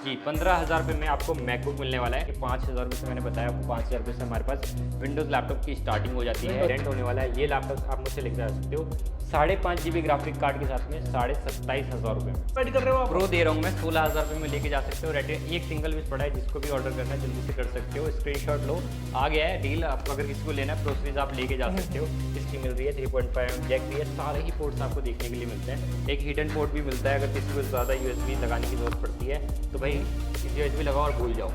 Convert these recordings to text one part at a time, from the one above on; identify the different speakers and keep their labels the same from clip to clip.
Speaker 1: जी 15,000 में आपको मैकबुक मिलने वाला है। 5,000 रुपये से मैंने बताया आपको, 5,000 रुपये से हमारे पास विंडोज़ लैपटॉप की स्टार्टिंग हो जाती है। रेंट होने वाला है ये लैपटॉप आप मुझसे लेकर जा सकते हो 5.5 GB ग्राफिक कार्ड के साथ में 27,500 रुपये में।
Speaker 2: पेड कर रहे हो आप?
Speaker 1: प्रो दे रहा हूँ मैं 16,000 रुपये में लेके जा सकते हो। रेट एक सिंगल पीस पड़ा है, जिसको भी ऑर्डर करना है जल्दी से कर सकते हो। स्क्रीनशॉट लो, आ गया है डील। आपको अगर किसी को लेना है प्रो सीरीज आप लेके जा सकते हो। इसकी मिल रही है 3.5 जैक भी है, सारे ही पोर्ट्स आपको देखने के लिए मिलते हैं। एक हिडन पोर्ट भी मिलता है, अगर किसी को ज़्यादा USB लगाने की जरूरत पड़ती है तो भाई USB लगाओ और भूल जाओ।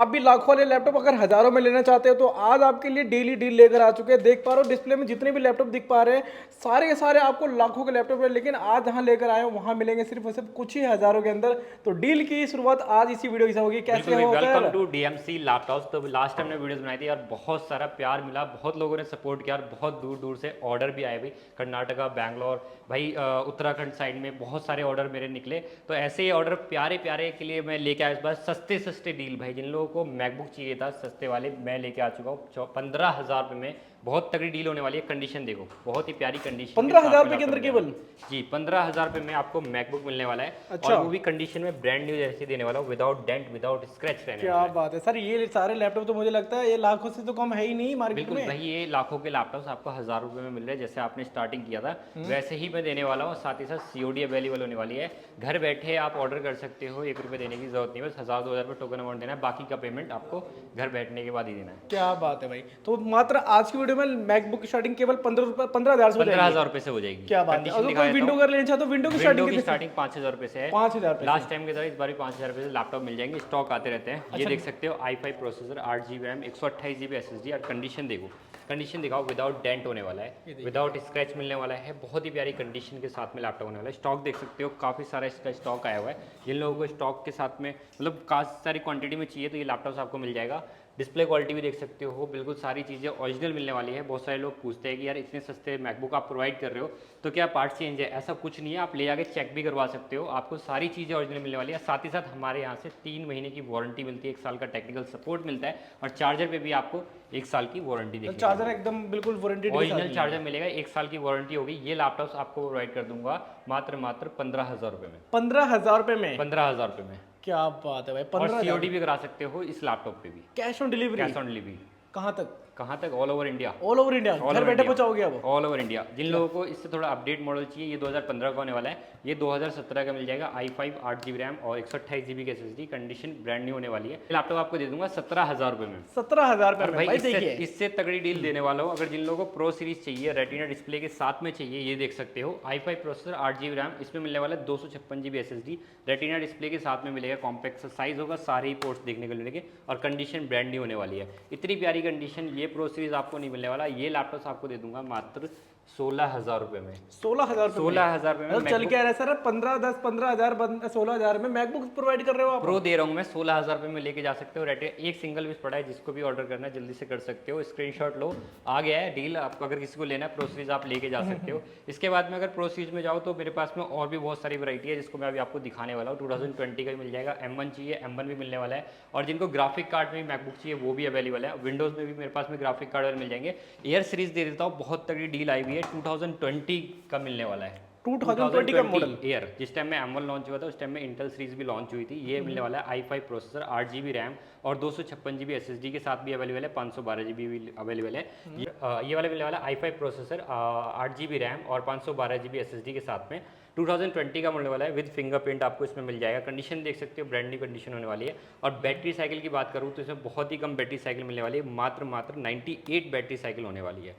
Speaker 2: आप भी लाखों वाले लैपटॉप अगर हजारों में लेना चाहते हो तो आज आपके लिए डेली डील लेकर आ चुके हैं। देख पा रहे हो डिस्प्ले में जितने भी लैपटॉप दिख पा रहे हैं सारे के सारे आपको लाखों के लैपटॉप है, लेकिन आज जहां लेकर आए हो वहां मिलेंगे सिर्फ और सिर्फ कुछ ही हजारों के अंदर। तो डील की शुरुआत आज इसी वीडियो से होगी। कैसे हो?
Speaker 1: Welcome to DMC laptops. तो लास्ट टाइम ने वीडियोस बनाई थी और बहुत सारा प्यार मिला, बहुत लोगों ने सपोर्ट किया और बहुत दूर दूर से ऑर्डर भी आए भाई। कर्नाटका, बैंगलोर, भाई उत्तराखंड साइड में बहुत सारे ऑर्डर मेरे निकले। तो ऐसे ही ऑर्डर प्यारे प्यारे के लिए मैं लेके आया इस बार सस्ते सस्ते डील। भाई जिन लोगों को मैकबुक चाहिए था सस्ते वाले, मैं लेके आ चुका हूँ 15,000 रुपये में। बहुत तगड़ी डील होने वाली है। कंडीशन देखो, बहुत ही प्यारी कंडीशन।
Speaker 2: 15,000 रुपए के अंदर केवल?
Speaker 1: जी 15,000 रुपये में आपको मैकबुक मिलने वाला है।
Speaker 2: अच्छा।
Speaker 1: और वो भी कंडीशन में ब्रांड न्यू जैसे देने वाला हूँ, विदाउट डेंट विदाउट स्क्रैच रहने
Speaker 2: क्या
Speaker 1: वाला है।
Speaker 2: बात है सर, ये सारे लैपटॉप तो मुझे लगता है ये लाखों से तो कम है ही नहीं मार्केट
Speaker 1: बिल्कुल
Speaker 2: में।
Speaker 1: भाई, ये लाखों के लैपटॉप्स आपको 1,000 रुपये में मिल रहे हैं। जैसे आपने स्टार्टिंग किया था वैसे ही मैं देने वाला हूँ। साथ ही साथ COD अवेलेबल होने वाली है। घर बैठे आप ऑर्डर कर सकते हो, 1 रुपये देने की जरूरत नहीं है। बस 1,000-2,000 रुपये टोकन अमाउंट देना है, बाकी का पेमेंट आपको घर बैठने के बाद ही देना है।
Speaker 2: क्या बात है भाई। तो मात्र आज की वीडियो में मैकबुक की स्टार्टिंग केवल 15,000 से हो जाएगी।
Speaker 1: 15,000 रुपये से हो जाएगी।
Speaker 2: क्या बात है।
Speaker 1: कंडीशन
Speaker 2: अगर
Speaker 1: दिखा
Speaker 2: कोई
Speaker 1: देता
Speaker 2: विंडो
Speaker 1: हूँ।
Speaker 2: कर लेना चाहे तो विंडो की
Speaker 1: विंडो की
Speaker 2: स्टार्टिंग
Speaker 1: स्टार्टिंग 5,000 रुपये से है।
Speaker 2: 5,000 रुपये।
Speaker 1: लास्ट टाइम की तरह इस बार भी 5,000 रुपये से लैपटॉप मिल जाएंगे। स्टॉक आते रहते हैं। ये देख सकते हो i5 processor, 8 GB RAM, 128 GB SSD। और कंडीशन देखो, कंडीशन दिखाओ, विदाउट डेंट होने वाला है, विदाउट स्क्रैच मिलने वाला है। बहुत ही प्यारी कंडीशन के साथ में लैपटॉप होने वाला है। स्टॉक देख सकते हो, काफ़ी सारा इसका स्टॉक आया हुआ है। जिन लोगों को स्टॉक के साथ में मतलब काफ़ी सारी क्वांटिटी में चाहिए तो ये लैपटॉप आपको मिल जाएगा। डिस्प्ले क्वालिटी भी देख सकते हो, बिल्कुल सारी चीज़ें ओरिजिनल मिलने वाली है। बहुत सारे लोग पूछते हैं कि यार इतने सस्ते मैकबुक आप प्रोवाइड कर रहे हो तो क्या पार्ट चेंज है? ऐसा कुछ नहीं है, आप ले आके चेक भी करवा सकते हो। आपको सारी चीज़ें ओरिजिनल मिलने वाली है। साथ ही साथ हमारे यहाँ से 3 महीने की वारंटी मिलती है, 1 साल का टेक्निकल सपोर्ट मिलता है और चार्जर पे भी आपको 1 साल की वारंटी देखिए।
Speaker 2: चार्जर एकदम बिल्कुल वारंटी
Speaker 1: ओरिजिनल चार्जर मिलेगा, 1 साल की वारंटी होगी। ये लैपटॉप आपको प्रोवाइड कर दूंगा मात्र 15,000 रुपये में।
Speaker 2: 15,000 रुपये में?
Speaker 1: 15,000 रुपये में।
Speaker 2: क्या बात है भाई।
Speaker 1: और
Speaker 2: 15,000
Speaker 1: COD भी करा सकते हो इस लैपटॉप पे भी।
Speaker 2: Cash on delivery?
Speaker 1: Cash on delivery.
Speaker 2: कहाँ तक?
Speaker 1: कहाँ तक? All over India.
Speaker 2: All over India घर बैठे पहुंचाओगे अब?
Speaker 1: All over India. जिन लोगों को इससे थोड़ा अपडेट मॉडल चाहिए, ये 2015 का होने वाला है, ये 2017 का मिल जाएगा। i5 8 GB रैम और 128 GB की SSD। कंडीशन ब्रांड न्यू होने वाली है। लैपटॉप आपको दे दूंगा 17,000 रुपये में।
Speaker 2: 17,000 रुपये में?
Speaker 1: भाई
Speaker 2: देखिए
Speaker 1: इससे तगड़ी डील देने वाला हूँ। अगर जिन लोगों को प्रो सीरीज चाहिए, रेटिना डिस्प्ले के साथ में चाहिए, ये देख सकते हो i5 प्रोसेसर, 8 GB रैम, इसमें मिलने वाला है 256 GB SSD। रेटिना डिस्प्ले के साथ में मिलेगा, कॉम्पैक्ट साइज होगा, सारे ही पोर्ट्स देखने को मिलेंगे और कंडीशन ब्रांड न्यू होने वाली है। इतनी प्यारी कंडीशन ये प्रो सीरीज आपको नहीं मिलने वाला। ये लैपटॉप आपको दे दूंगा मात्र 16,000 रुपये में।
Speaker 2: 16,000
Speaker 1: 16,000 रुपये में
Speaker 2: चल के आ रहा है सर। 15,000 16,000 में मैकबुक प्रोवाइड कर रहे हो आप?
Speaker 1: प्रो दे रहा हूँ मैं 16,000 रुपये में लेके जा सकते हो। रेटे एक सिंगल पीस पड़ा है, जिसको भी ऑर्डर करना है जल्दी से कर सकते हो। स्क्रीनशॉट लो, आ गया है डील। आपको अगर किसी को लेना है प्रो सीरीज आप लेके जा सकते हो। इसके बाद में अगर प्रो सीरीज में जाओ तो मेरे पास में और भी बहुत सारी वैरायटी है, जिसको मैं अभी आपको दिखाने वाला हूँ। 2020 का भी मिल जाएगा। M1 चाहिए, M1 भी मिलने वाला है। और जिनको ग्राफिक कार्ड में भी मैकबुक चाहिए वो भी अवेलेबल है। विंडोज़ में भी मेरे पास में ग्राफिक कार्ड मिल जाएंगे। एयर सीरीज दे देता हूँ, बहुत तगड़ी डील आई हुई है। 2020 का मिलने वाला है।
Speaker 2: 2020 का मॉडल
Speaker 1: एयर। जिस टाइम में M1 लॉन्च हुआ था उस टाइम में इंटेल सीरीज भी लॉन्च हुई थी। ये मिलने वाला है i5 प्रोसेसर, 8 GB रैम और 256 GB SSD के साथ भी अवेलेबल है। 512 GB भी अवेलेबल है। ये वाला मिलने वाला है i5 प्रोसेसर, 8 GB रैम और 512 GB SSD के साथ में। 2020 का मिलने वाला है विद फिंगरप्रिंट, आपको इसमें मिल जाएगा। कंडीशन देख सकते हो, ब्रांड न्यू कंडीशन होने वाली है। और बैटरी साइकिल की बात करूँ तो इसमें बहुत ही कम बैटरी साइकिल मिलने वाली है। मात्र 98 बैटरी साइकिल होने वाली है।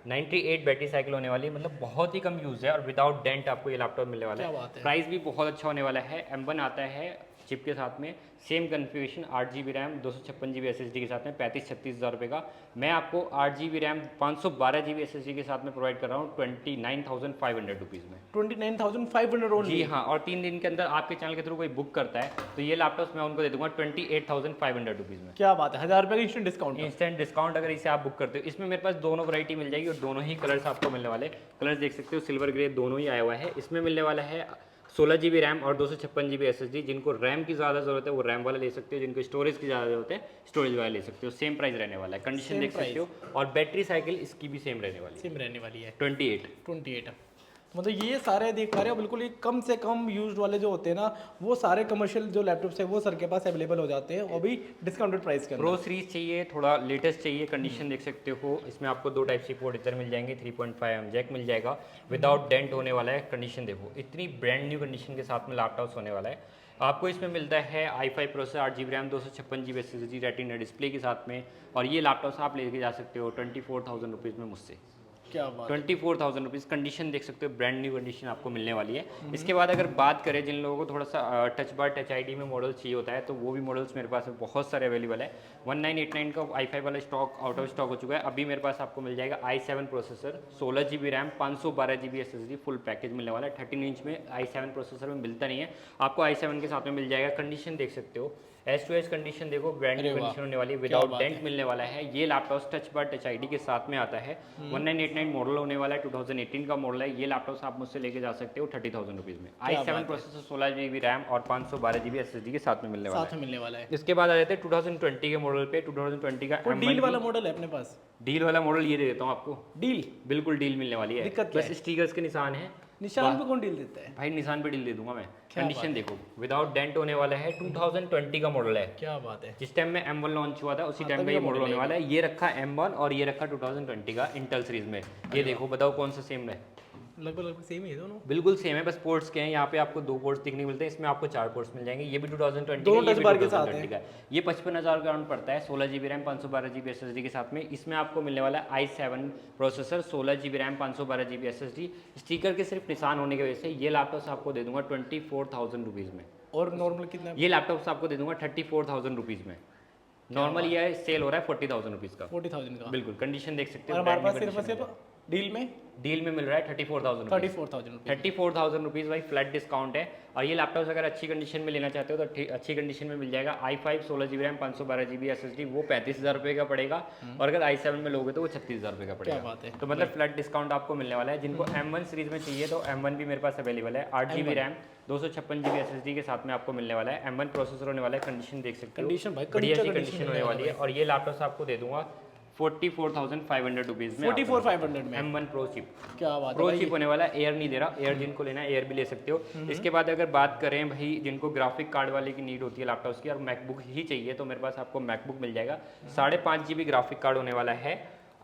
Speaker 1: 98 बैटरी साइकिल होने वाली है, मतलब बहुत ही कम यूज़ है। और विदाउट डेंट आपको ये लैपटॉप मिलने वाला है। प्राइस भी बहुत अच्छा होने वाला है। M1 आता है चिप के साथ में, same configuration, 8 GB RAM, 256 GB SSD के साथ में, 35-36 हज़ार रुपये का। मैं आपको 8 GB रैम, 512 GB SSD के साथ में प्रोवाइड कर रहा हूँ 29,500 रुपीज़ में।
Speaker 2: 29,500 ओनली?
Speaker 1: जी हाँ। और 3 दिन के अंदर आपके चैनल के थ्रू कोई बुक करता है तो ये लैपटॉप मैं उनको दे दूंगा 28,500 रुपीज़ में।
Speaker 2: क्या बात है, 1,000 रुपये का इंस्टेंट डिस्काउंट?
Speaker 1: इंस्टेंट डिस्काउंट अगर इसे आप बुक करते हो। इसमें मेरे पास दोनों वैरायटी मिल जाएगी और दोनों ही कलर्स आपको मिलने वाले। कलर्स देख सकते हो, सिल्वर ग्रे दोनों ही आया हुआ है। इसमें मिलने वाला है 16 GB रैम और 256 GB SSD। जिनको रैम की ज़्यादा ज़रूरत है वो रैम वाला ले सकते हो, जिनको स्टोरेज की ज़्यादा ज़रूरत है स्टोरेज वाला ले सकते हो। सेम प्राइस रहने वाला है। कंडीशन देख सकते हो। और बैटरी साइकिल इसकी भी सेम रहने वाली है।
Speaker 2: 28। मतलब ये सारे देख पा रहे हो बिल्कुल ही कम से कम यूज्ड वाले जो होते हैं ना, वो सारे कमर्शियल जो लैपटॉप्स है वो सर के पास अवेलेबल हो जाते हैं, वो भी डिस्काउंटेड प्राइस के अंदर।
Speaker 1: प्रो सीरीज चाहिए, थोड़ा लेटेस्ट चाहिए, कंडीशन देख सकते हो। इसमें आपको 2 टाइप सी पोर्ट इधर मिल जाएंगे, 3.5 mm जैक मिल जाएगा, विदाउट डेंट होने वाला है। कंडीशन देखो, इतनी ब्रांड न्यू कंडीशन के साथ में लैपटॉप होने वाला है। आपको इसमें मिलता है i5 processor, 8 GB RAM, 256 GB SSD, retina display के साथ में। और ये लैपटॉप आप लेके जा सकते हो 24,000 रुपीज़ में मुझसे।
Speaker 2: क्या बात।
Speaker 1: 24,000 रुपीज़। कंडीशन देख सकते हो, ब्रांड न्यू कंडीशन आपको मिलने वाली है। इसके बाद अगर बात करें जिन लोगों को थोड़ा सा टच बार टच आईडी में मॉडल चाहिए होता है, तो वो भी मॉडल्स मेरे पास बहुत सारे अवेलेबल है। 1989 का i5 वाला स्टॉक आउट ऑफ स्टॉक हो चुका है। अभी मेरे पास आपको मिल जाएगा i7 processor, 16 GB RAM, 512 GB SSD, full package मिलने वाला है। 13 इंच में i7 प्रोसेसर में मिलता नहीं है, आपको i7 के साथ में मिल जाएगा। कंडीशन देख सकते हो, S2S कंडीशन देखो, ब्रांड न्यू कंडीशन होने वाली है, विदाउट डेंट मिलने वाला है। ये laptop touch bar touch ID के साथ में आता है। 1989 मॉडल होने वाला है, 2018 का मॉडल है। ये लैपटॉप आप मुझसे लेके जा सकते हो 30,000 रुपीज़ में। i7 प्रोसेसर, 16 GB रैम और 512 GB SSD के साथ में मिलने वाला है।
Speaker 2: साथ में मिलने वाला है।
Speaker 1: इसके बाद आ जाते हैं 2020 के मॉडल पे। 2020 का
Speaker 2: कोई डील वाला मॉडल है अपने पास?
Speaker 1: डील वाला मॉडल ये दे देता हूँ आपको।
Speaker 2: डील?
Speaker 1: बिल्कुल डील मिलने वाली है।
Speaker 2: दिक्कत क्या
Speaker 1: बस स्टिकर्स के निशान है।
Speaker 2: निशान पे कौन डील देता है
Speaker 1: भाई? निशान पे डील दे दूंगा मैं। कंडीशन देखो, विदाउट डेंट होने वाला है, 2020 का मॉडल है।
Speaker 2: क्या बात है।
Speaker 1: जिस टाइम में M1 लॉन्च हुआ था उसी टाइम में ये मॉडल होने वाला है। ये रखा M1 और ये रखा 2020 का इंटेल सीरीज में। ये देखो, बताओ कौन सा सेम है?
Speaker 2: लगभग सेम ही है दोनों।
Speaker 1: बिल्कुल सेम है, बस पोर्ट्स के हैं। यहाँ पे आपको 2 पोर्ट्स दिखने मिलते हैं, इसमें आपको 4 पोर्ट्स मिल जाएंगे। ये भी 2020
Speaker 2: दोनों
Speaker 1: का, ये
Speaker 2: टच
Speaker 1: भी
Speaker 2: बार के साथ
Speaker 1: 2020 का है। ये 55,000 का राउंड पड़ता है। 16 GB रैम, 512 GB SSD के साथ में। इसमें आपको मिलने वाला है i7 processor, 16 GB RAM, 512 GB SSD। Sticker के सिर्फ निशान होने की वजह से ये लैपटॉप आपको दे दूंगा 24,000 रुपीज़ में।
Speaker 2: और नॉर्मल कितना?
Speaker 1: ये लैपटॉप आपको दे दूंगा 34,000 रुपीज़ में। नॉर्मल ये सेल हो रहा है 40,000 रुपीज़ का।
Speaker 2: 40,000 का।
Speaker 1: बिल्कुल, कंडीशन देख सकते हो।
Speaker 2: और हमारे पास सिर्फ डील में
Speaker 1: मिल रहा है 34,000 34,000 रुपीज़ भाई, फ्लैट डिस्काउंट है। और ये लैपटॉप अगर अच्छी कंडीशन में लेना चाहते हो तो अच्छी कंडीशन में मिल जाएगा। i5 16 GB RAM, 512 GB SSD, वो 35,000 रुपये का पड़ेगा। और अगर i7 में लोगे तो वो 36,000 रुपये का पड़ेगा।
Speaker 2: क्या बात है।
Speaker 1: तो मतलब फ्लैट डिस्काउंट आपको मिलने वाला है। जिनको M1 सीरीज में चाहिए तो M1 भी मेरे पास अवेलेबल है। 8 GB रैम, 256 GB SSD के साथ में आपको मिलने वाला है। M1 प्रोसेसर होने वाला है। कंडीशन देख सकते हो,
Speaker 2: कंडीशन भाई
Speaker 1: बढ़िया सी कंडीशन होने वाली है। और ये लैपटॉप आपको दे दूंगा 44,500 रुपीज़ में।
Speaker 2: 44,500 में
Speaker 1: M1 प्रो चिप।
Speaker 2: क्या बात है।
Speaker 1: प्रो चिप होने वाला है, एयर नहीं दे रहा। एयर जिनको लेना है एयर भी ले सकते हो। इसके बाद अगर बात करें भाई जिनको ग्राफिक कार्ड वाले की नीड होती है लैपटॉप्स की और मैकबुक ही चाहिए, तो मेरे पास आपको मैकबुक मिल जाएगा। 5.5 GB ग्राफिक कार्ड होने वाला है,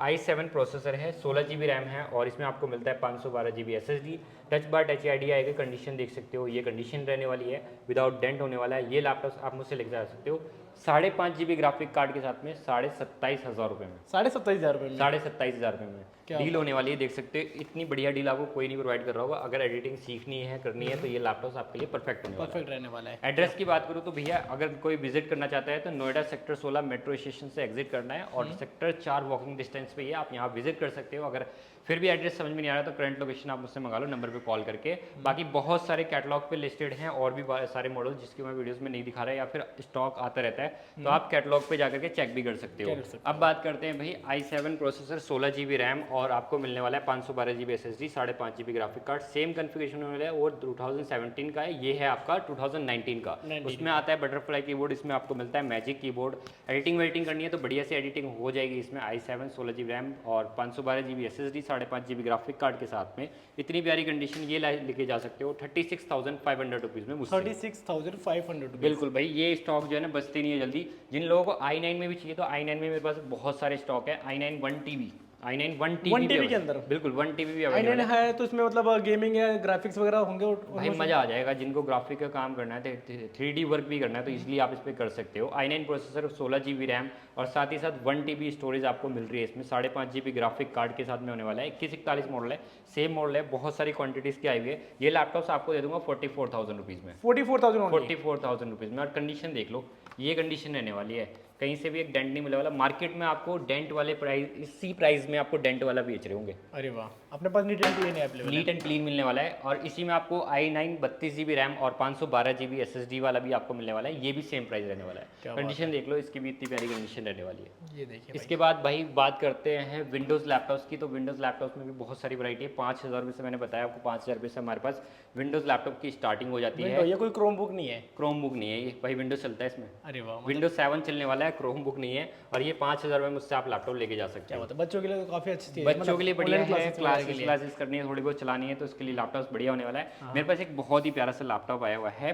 Speaker 1: i7 प्रोसेसर है, 16 GB रैम है और इसमें आपको मिलता है 512 GB SSD। Touch bar touch ID आएगा। कंडीशन देख सकते हो, ये कंडीशन रहने वाली है, विदाउट डेंट होने वाला है। ये लैपटॉप आप मुझसे लेकर जा सकते हो 5.5 GB ग्राफिक कार्ड के साथ में 27,500 रुपये में।
Speaker 2: 27,500 रुपये में।
Speaker 1: 27,500 रुपये में डील होने वाली है। देख सकते हो, इतनी बढ़िया डील आपको कोई नहीं प्रोवाइड कर रहा होगा। अगर एडिटिंग सीखनी है, करनी है, तो ये लैपटॉप आपके लिए परफेक्ट होने वाला है।
Speaker 2: परफेक्ट रहने वाला है।
Speaker 1: एड्रेस की बात करूँ तो भैया अगर कोई विजिट करना चाहता है तो नोएडा सेक्टर 16 मेट्रो स्टेशन से एग्जिट करना है और सेक्टर 4 वॉकिंग डिस्टेंस पे ही है। आप यहाँ विजिट कर सकते हो। अगर फिर भी एड्रेस समझ में नहीं आ रहा तो करंट लोकेशन आप मुझसे मंगा लो नंबर पे कॉल करके। बाकी बहुत सारे कैटलॉग पे लिस्टेड हैं और भी सारे मॉडल जिसकी मैं वीडियोस में नहीं दिखा रहा या फिर स्टॉक आता रहता है, तो आप कैटलॉग पे जाकर के चेक भी कर सकते हो। अब बात करते हैं भाई i7 प्रोसेसर, 16 GB रैम और आपको मिलने वाला है 512 GB SSD, 5.5 GB graphic card. Same configuration होने वाला है और 2017 का है। ये है आपका 2019 का। उसमें आता है बटरफ्लाई कीबोर्ड, इसमें आपको मिलता है मैजिक कीबोर्ड। एडिटिंग वेडिटिंग करनी है तो बढ़िया से एडिटिंग हो जाएगी इसमें। i7 16 GB रैम और 512 GB SSD, 5.5 GB graphic card के साथ में। इतनी प्यारी कंडीशन, ये लेके जा सकते हो 36,500 रुपीज़ में मुझसे।
Speaker 2: 36,500
Speaker 1: बिल्कुल भाई, ये स्टॉक जो है ना बचती नहीं है जल्दी। जिन लोगों को i9 में भी चाहिए तो i9 में मेरे पास बहुत सारे स्टॉक है। i9 1TB, i9 1TB
Speaker 2: के अंदर
Speaker 1: बिल्कुल 1TB भी
Speaker 2: i9 है तो इसमें मतलब गेमिंग या ग्राफिक्स वगैरह होंगे
Speaker 1: भाई, मज़ा आ जाएगा। जिनको ग्राफिक का काम करना है, 3D वर्क भी करना है, तो इसलिए आप इस पर कर सकते हो। i9 प्रोसेसर, 16 GB रैम और साथ ही साथ 1TB स्टोरेज आपको मिल रही है इसमें। 5.5 GB ग्राफिक कार्ड के साथ में होने वाला है। 2141 मॉडल है, सेम मॉडल है, बहुत सारी क्वांटिटीज़ की आई हुई है। ये लैपटॉप आपको दे दूंगा 44,000 रुपीज़ में। 44,000 रुपीज़ में। और कंडीशन देख लो, ये कंडीशन रहने वाली है, कहीं से भी एक डेंट नहीं मिलने वाला। मार्केट में आपको डेंट वाले प्राइस, इसी प्राइस में आपको डेंट वाला बेच रहे होंगे।
Speaker 2: अरे वाह, अपने पास नीट एंड क्लीन है अवेलेबल।
Speaker 1: नीट एंड क्लीन मिलने वाला है। और इसी में आपको i9 32 GB रैम और 512 GB SSD वाला भी आपको मिलने वाला है। ये भी सेम प्राइस रहने वाला है। कंडीशन देख लो, इसकी भी इतनी प्यारी कंडीशन रहने वाली है।
Speaker 2: ये देखिए।
Speaker 1: इसके बाद भाई बात करते हैं विंडोज़ लैपटॉप्स की। तो विंडोज़ लैपटॉप्स में भी बहुत सारी वैरायटी है। 5,000 रुपये से मैंने बताया आपको, 5,000 रुपये से हमारे पास विंडोज़ लैपटॉप की स्टार्टिंग हो जाती है।
Speaker 2: ये कोई क्रोम बुक नहीं है?
Speaker 1: क्रोम बुक नहीं है ये भाई, विंडोज़ चलता है इसमें।
Speaker 2: अरे वाह,
Speaker 1: विंडोज 7 चलने वाला है। है, क्रोम बुक नहीं है, और ये 5,000 में मुझसे आप लैपटॉप लेके जा सकते हो।
Speaker 2: बच्चों के लिए तो काफी अच्छी चीज है,
Speaker 1: बच्चों के लिए बढ़िया है,
Speaker 2: क्लासेस
Speaker 1: क्लासेस करनी है, थोड़ी बहुत चलानी है, तो उसके लिए लैपटॉप बढ़िया होने वाला है। मेरे पास एक बहुत ही प्यारा सा लैपटॉप आया हुआ है,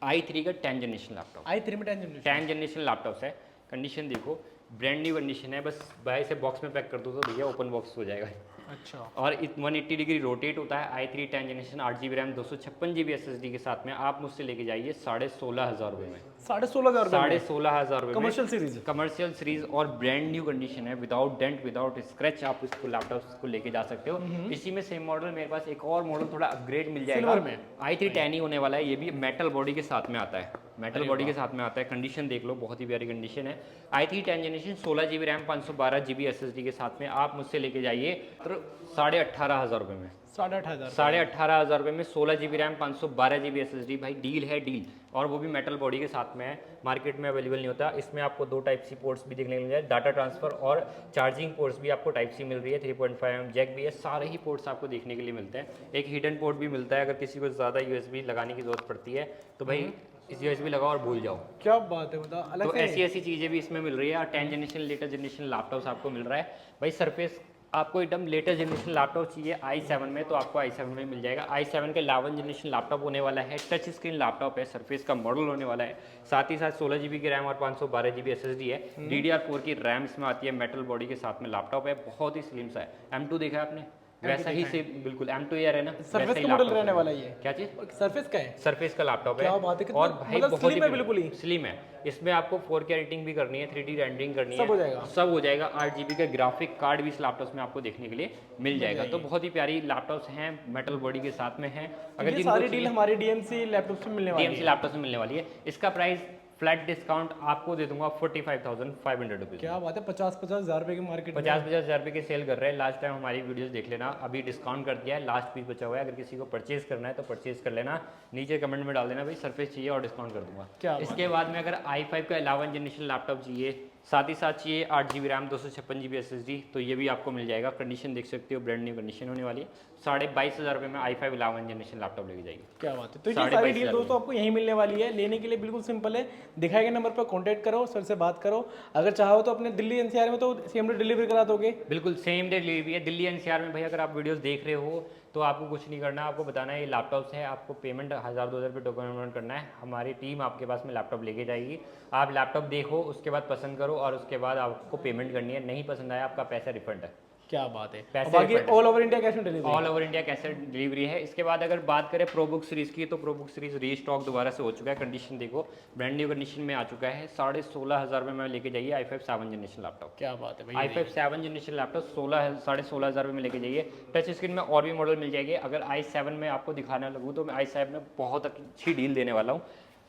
Speaker 1: i3 का 10 जनरेशन लैपटॉप।
Speaker 2: i3 में 10
Speaker 1: जनरेशन लैपटॉप है। कंडीशन देखो, ब्रांड न्यू कंडीशन है, बस भाई से बॉक्स में पैक कर दो तो भैया ओपन बॉक्स हो जाएगा।
Speaker 2: अच्छा।
Speaker 1: और 180 डिग्री रोटेट होता है। i3 10 generation 8GB RAM 256GB SSD के साथ में आप मुझसे लेके जाइए 16,500 रुपये में।
Speaker 2: 16,500
Speaker 1: 16,500 रुपये
Speaker 2: कमर्शियल सीरीज,
Speaker 1: कमर्शियल सीरीज और ब्रांड न्यू कंडीशन है, विदाउट डेंट विदाउट स्क्रैच आप इसको लैपटॉप को लेके जा सकते हो। इसी में सेम मॉडल मेरे पास एक और मॉडल थोड़ा अपग्रेड मिल जाएगा, i3 10 ही होने वाला है। ये भी मेटल बॉडी के साथ में आता है, मेटल बॉडी के साथ में आता है। कंडीशन देख लो, बहुत ही प्यारी कंडीशन है। i3 10 generation 16GB RAM 512GB SSD के साथ में आप मुझसे लेके जाइए तो 18,500 रुपये में। 18,500 रुपये में 16GB रैम 512GB SSD, भाई डील है डील। और वो भी मेटल बॉडी के साथ में है, मार्केट में अवेलेबल नहीं होता। इसमें आपको 2 टाइप सी पोर्ट्स भी देखने को मिल जाए, डाटा ट्रांसफर और चार्जिंग पोर्ट्स भी आपको टाइप सी मिल रही है, 3.5mm जैक भी है, सारे ही पोर्ट्स आपको देखने के लिए मिलते हैं। एक हिडन पोर्ट भी मिलता है, अगर किसी को ज़्यादा USB लगाने की जरूरत पड़ती है तो भाई इस USB लगाओ और भूल जाओ।
Speaker 2: क्या बात है, मतलब अलग
Speaker 1: तो ऐसी चीज़ें भी इसमें मिल रही है। और 10 जनरेशन लेटेस्ट जनरेशन लैपटॉप्स आपको मिल रहा है भाई। सरफेस आपको एकदम लेटेस्ट जनरेशन लैपटॉप चाहिए i7 में तो आपको i7 में मिल जाएगा। i7 का 11 जनरेशन लैपटॉप होने वाला है, टच स्क्रीन लैपटॉप है, सरफेस का मॉडल होने वाला है। साथ ही साथ 16GB की रैम और 512GB SSD है, DDR4 की रैम इसमें आती है, मेटल बॉडी के साथ में लैपटॉप है, बहुत ही स्लिम सा है। M2 देखा है आपने, वैसा ही से बिल्कुल M2 एयर है ना,
Speaker 2: सरफेस का मॉडल रहने वाला है।
Speaker 1: क्या चीज
Speaker 2: सरफेस का है,
Speaker 1: सरफेस का लैपटॉप है।
Speaker 2: क्या बात है,
Speaker 1: और भाई बहुत ही
Speaker 2: बिल्कुल ही
Speaker 1: स्लिम है। इसमें आपको 4K एडिटिंग भी करनी है, 3D रेंडरिंग करनी है,
Speaker 2: सब हो जाएगा,
Speaker 1: सब हो जाएगा। 8GB का ग्राफिक कार्ड भी इस लैपटॉप में आपको देखने के लिए मिल जाएगा। तो बहुत ही प्यारी लैपटॉप्स हैं, मेटल बॉडी के साथ में है।
Speaker 2: अगर ये सारी डील हमारी DMC लैपटॉप से मिलने वाली है,
Speaker 1: DMC लैपटॉप से मिलने वाली है। इसका प्राइस फ्लैट डिस्काउंट आपको दे दूंगा 45,500 रुपीज़।
Speaker 2: क्या बात है, 50-50 हज़ार रुपये की मार्केट,
Speaker 1: 50-50 हज़ार रुपये की सेल कर रहे हैं। लास्ट टाइम हमारी वीडियोस देख लेना, अभी डिस्काउंट कर दिया है, लास्ट पीस बचा हुआ है। अगर किसी को परचेज करना है तो परचेज कर लेना, नीचे कमेंट में डाल देना भाई सरफेस चाहिए और डिस्काउंट कर दूंगा।
Speaker 2: क्या
Speaker 1: इसके बाद में अगर i5 का 11 जनरेशन लैपटॉप चाहिए, साथ ही साथ चाहिए 8GB रैम 256GB SSD, तो ये भी आपको मिल जाएगा। कंडीशन देख सकते हो, ब्रांड न्यू कंडीशन होने वाली है। 22,500 रुपये में i5 11 जनरेशन लैपटॉप लेके जाएगी।
Speaker 2: क्या बात है। तो ये सारी डील दोस्तों आपको यहीं मिलने वाली है। लेने के लिए बिल्कुल सिंपल है, दिखाए गए नंबर पर कॉन्टैक्ट करो, सर से बात करो। अगर चाहो तो अपने दिल्ली NCR में तो सेम डे डिलीवरी करा दोगे? बिल्कुल
Speaker 1: सेम डे डिलीवरी है दिल्ली NCR में। भाई अगर आप वीडियोस देख रहे हो तो आपको कुछ नहीं करना, आपको बताना है ये लैपटॉप्स है, आपको पेमेंट 1,000-2,000 रुपये डॉक्यूमेंट करना है, हमारी टीम आपके पास में लैपटॉप लेके जाएगी। आप लैपटॉप देखो, उसके बाद पसंद करो और उसके बाद आपको पेमेंट करनी है। नहीं पसंद आया आपका पैसा रिफंड है।
Speaker 2: क्या बात है।
Speaker 1: पैसे
Speaker 2: बाकी all over India cash on delivery,
Speaker 1: all over India cash on delivery है। इसके बाद अगर बात करें प्रो बुक सीरीज की, तो प्रो बुक सीरीज रीस्टॉक दोबारा से हो चुका है। कंडीशन देखो, ब्रांड न्यू कंडीशन में आ चुका है। 16,500 रुपये में लेके जाइए i5 7 जनरेशन लैपटॉप।
Speaker 2: क्या बात है भाई,
Speaker 1: i5 7 जनरेशन लैपटॉप 16,500 रुपये में लेके जाइए। टच स्क्रीन में और भी मॉडल मिल जाएंगे। अगर i7 में आपको दिखाना लगूँ तो मैं i7 में बहुत अच्छी डील देने वाला हूँ।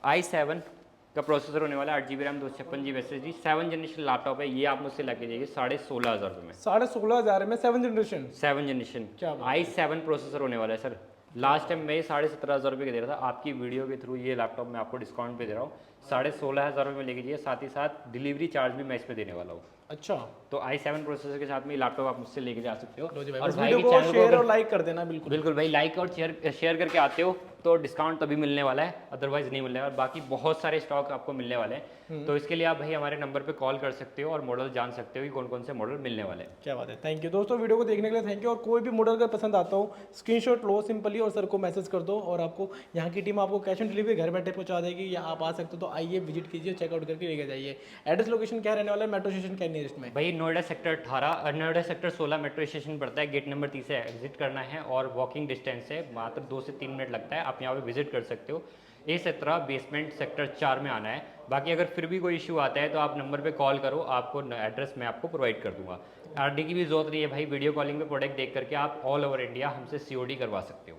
Speaker 1: i7 का प्रोसेसर होने वाला है, 8GB RAM 256GB SSD, 7 generation laptop है। ये आप मुझसे लेके जाइए 16,500 रुपये में।
Speaker 2: 16,500 में 7 जनरेशन,
Speaker 1: 7 जनरेशन i7 प्रोसेसर होने वाला है सर। लास्ट टाइम मैं 17,500 रुपये का दे रहा था, आपकी वीडियो के थ्रू ये लैपटॉप मैं आपको डिस्काउंट पे दे रहा हूँ। 16,500 रुपये में लेके जाइए, साथ ही साथ डिलीवरी चार्ज भी मैं इस पे देने वाला हूँ।
Speaker 2: अच्छा,
Speaker 1: तो i7 प्रोसेसर के साथ में लैपटॉप आप मुझसे लेके जा सकते हो।
Speaker 2: और भाई को शेयर और लाइक कर देना। बिल्कुल
Speaker 1: बिल्कुल भाई, लाइक और शेयर करके आते हो तो डिस्काउंट तभी मिलने वाला है, अदरवाइज नहीं मिलने वाला। और बाकी बहुत सारे स्टॉक आपको मिलने वाले हैं, तो इसके लिए आप भाई हमारे नंबर पे कॉल कर सकते हो और मॉडल जान सकते हो कि कौन कौन से मॉडल मिलने वाले हैं।
Speaker 2: क्या बात है, थैंक यू दोस्तों वीडियो को देखने के लिए, थैंक यू। और कोई भी मॉडल अगर पसंद आता हो स्क्रीनशॉट लो सिंपली और सर को मैसेज कर दो, और आपको यहाँ की टीम आपको कैश ऑन डिलीवरी घर बैठे पहुँचा देगी, या आप आ सकते हो तो आइए विजिट कीजिए, चेकआउट करके लेके जाइए। एड्रेस लोकेशन क्या रहने वाला है, मेट्रो स्टेशन क्या नियरेस्ट में?
Speaker 1: भाई Noida sector 18 Noida sector 16 metro station पड़ता है। गेट नंबर 30 से एग्जिट करना है और वॉकिंग डिस्टेंस है, मात्र 2 से 3 मिनट लगता है। आप यहाँ पे विजिट कर सकते हो। A17 बेसमेंट सेक्टर 4 में आना है। बाकी अगर फिर भी कोई इशू आता है तो आप नंबर पे कॉल करो, आपको एड्रेस मैं आपको प्रोवाइड कर दूंगा। RD की भी जरूरत नहीं है भाई, वीडियो कॉलिंग पे प्रोडक्ट देख करके आप ऑल ओवर इंडिया हमसे COD करवा सकते हो।